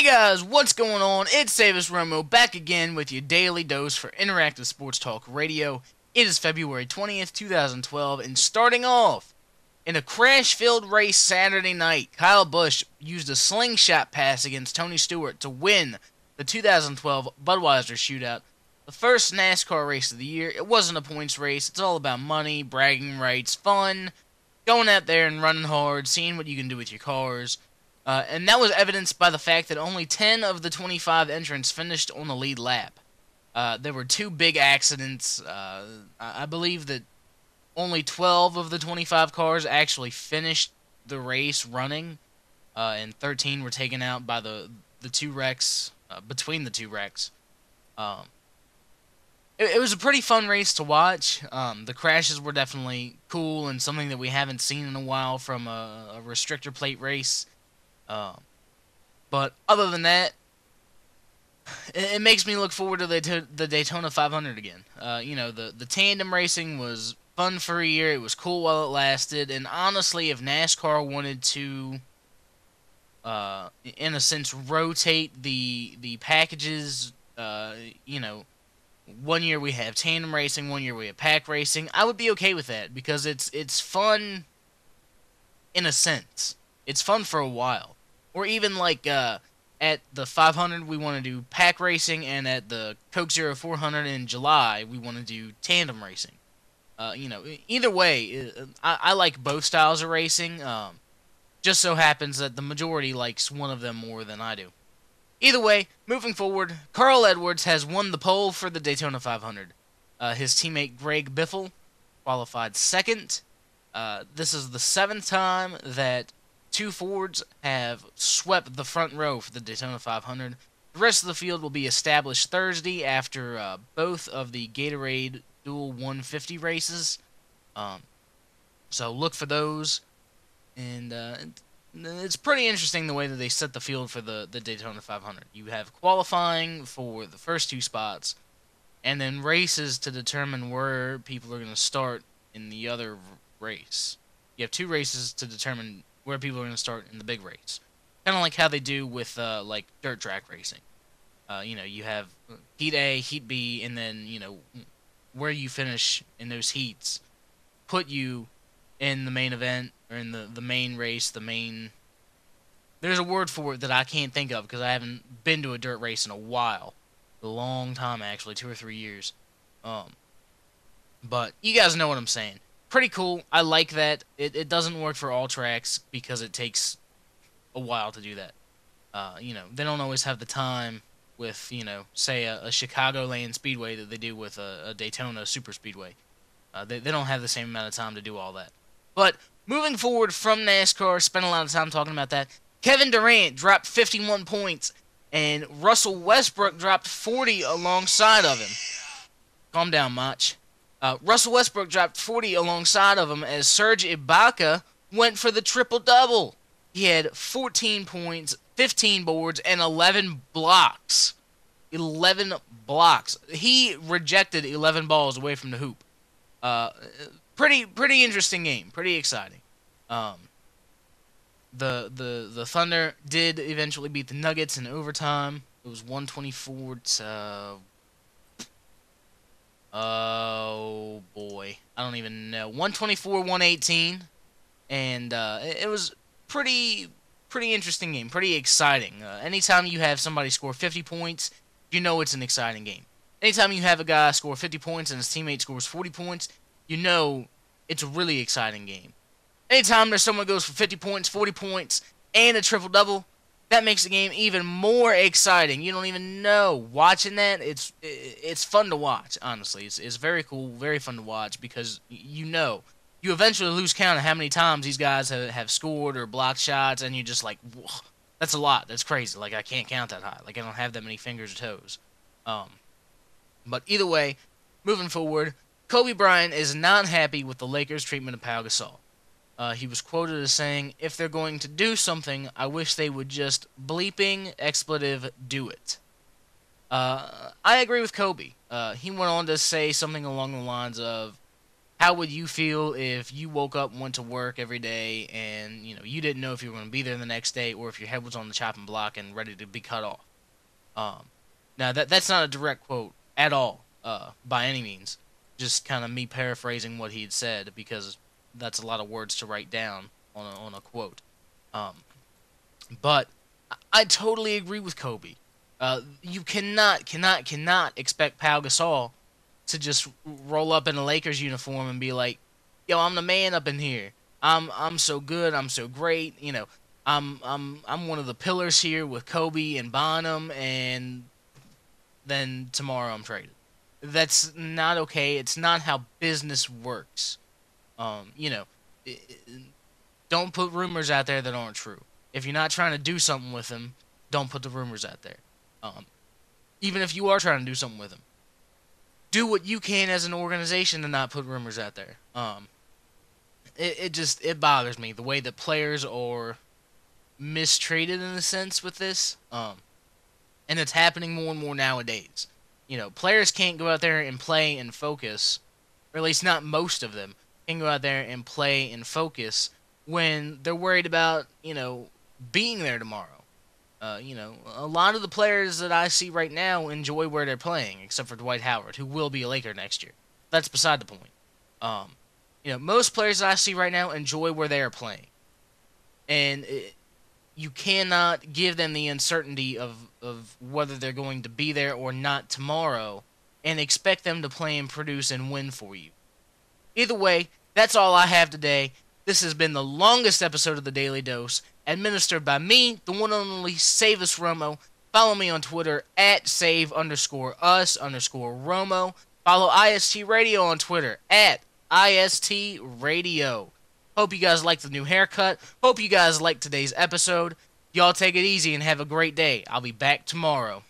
Guys, what's going on? It's Savis Romo back again with your daily dose for interactive sports talk radio. It is February 20th, 2012, and starting off in a crash-filled race Saturday night, Kyle Busch used a slingshot pass against Tony Stewart to win the 2012 Budweiser Shootout, the first NASCAR race of the year. It wasn't a points race. It's all about money, bragging rights, fun, going out there and running hard, seeing what you can do with your cars. And that was evidenced by the fact that only 10 of the 25 entrants finished on the lead lap. There were two big accidents. I believe that only 12 of the 25 cars actually finished the race running, and 13 were taken out by the two wrecks, between the two wrecks. It was a pretty fun race to watch. The crashes were definitely cool and something that we haven't seen in a while from a restrictor plate race. But other than that, it makes me look forward to the Daytona 500 again. The tandem racing was fun for a year. It was cool while it lasted. And honestly, if NASCAR wanted to, in a sense, rotate the packages, 1 year we have tandem racing, 1 year we have pack racing, I would be okay with that because it's fun in a sense. It's fun for a while. Or even like at the 500 we want to do pack racing, and at the Coke Zero 400 in July we want to do tandem racing. Either way, I like both styles of racing. Just so happens that the majority likes one of them more than I do. Either way, moving forward, Carl Edwards has won the pole for the Daytona 500. His teammate Greg Biffle qualified second. This is the 7th time that two Fords have swept the front row for the Daytona 500. The rest of the field will be established Thursday after both of the Gatorade Dual 150 races. So look for those. And it's pretty interesting the way that they set the field for the Daytona 500. You have qualifying for the first two spots, and then races to determine where people are going to start in the other race. You have two races to determine where people are going to start in the big race. Kind of like how they do with like dirt track racing. You have Heat A, Heat B, and then, where you finish in those heats put you in the main event, or in the main race, There's a word for it that I can't think of because I haven't been to a dirt race in a while. A long time, actually, 2 or 3 years. But you guys know what I'm saying. Pretty cool. I like that. It doesn't work for all tracks because it takes a while to do that. They don't always have the time with, say a Chicagoland Speedway that they do with a Daytona Super Speedway. They don't have the same amount of time to do all that. But moving forward from NASCAR, spent a lot of time talking about that. Kevin Durant dropped 51 points, and Russell Westbrook dropped 40 alongside of him. Calm down, Mach. Russell Westbrook dropped 40 alongside of him as Serge Ibaka went for the triple-double. He had 14 points, 15 boards, and 11 blocks. 11 blocks. He rejected 11 balls away from the hoop. Pretty interesting game. Pretty exciting. The Thunder did eventually beat the Nuggets in overtime. It was 124 to... Oh, boy. I don't even know. 124-118. And it was pretty interesting game. Pretty exciting. Anytime you have somebody score 50 points, you know it's an exciting game. Anytime you have a guy score 50 points and his teammate scores 40 points, you know it's a really exciting game. Anytime there's someone who goes for 50 points, 40 points, and a triple-double, that makes the game even more exciting. You don't even know. Watching that, it's fun to watch, honestly. It's very cool, very fun to watch because you eventually lose count of how many times these guys have scored or blocked shots, and you're just like, whoa, that's a lot. That's crazy. Like, I can't count that high. Like, I don't have that many fingers or toes. But either way, moving forward, Kobe Bryant is not happy with the Lakers' treatment of Pau Gasol. He was quoted as saying, "If they're going to do something, I wish they would just bleeping expletive do it." I agree with Kobe. He went on to say something along the lines of, how would you feel if you woke up and went to work every day and you didn't know if you were going to be there the next day or if your head was on the chopping block and ready to be cut off? Um, Now that's not a direct quote at all, by any means. Just kind of me paraphrasing what he had said because that's a lot of words to write down on a quote. Um, but I totally agree with Kobe. You cannot expect Pau Gasol to just roll up in a Lakers uniform and be like, "Yo, I'm the man up in here. I'm so good. I'm so great. I'm one of the pillars here with Kobe and Bonham, and then tomorrow I'm traded." That's not okay. It's not how business works. Um, you know, i- i- don't put rumors out there that aren't true. If you're not trying to do something with them, don't put the rumors out there. Um, Even if you are trying to do something with them, do what you can as an organization to not put rumors out there. It bothers me the way that players are mistreated in a sense with this. And it's happening more and more nowadays. Players can't go out there and play and focus, or at least not most of them can go out there and play and focus when they're worried about, being there tomorrow. A lot of the players that I see right now enjoy where they're playing, except for Dwight Howard, who will be a Laker next year. That's beside the point. Um, Most players that I see right now enjoy where they are playing, and you cannot give them the uncertainty of whether they're going to be there or not tomorrow and expect them to play and produce and win for you. Either way, that's all I have today. This has been the longest episode of the Daily Dose, administered by me, the one and only Savis Romo. Follow me on Twitter at save_us_Romo. Follow IST Radio on Twitter at IST Radio. Hope you guys liked the new haircut. Hope you guys liked today's episode. Y'all take it easy and have a great day. I'll be back tomorrow.